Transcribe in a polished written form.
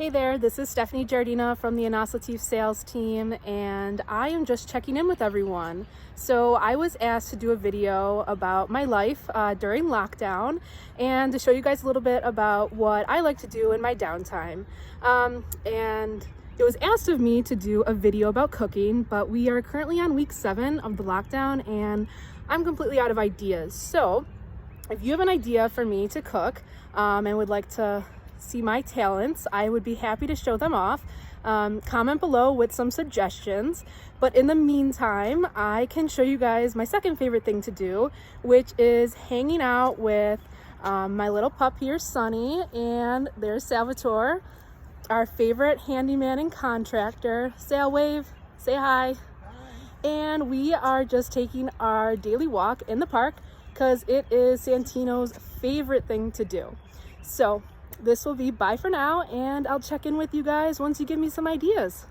Hey there, this is Steph Giardina from the Innovative Sales team, and I am just checking in with everyone. So I was asked to do a video about my life during lockdown and to show you guys a little bit about what I like to do in my downtime. And it was asked of me to do a video about cooking, but we are currently on week 7 of the lockdown and I'm completely out of ideas. So if you have an idea for me to cook and would like to see my talents, I would be happy to show them off. Comment below with some suggestions, but in the meantime I can show you guys my second favorite thing to do, which is hanging out with my little pup here, Sunny, and there's Salvatore, our favorite handyman and contractor. Sal, wave, say hi. And we are just taking our daily walk in the park because it is Santino's favorite thing to do. So this will be bye for now, and I'll check in with you guys once you give me some ideas.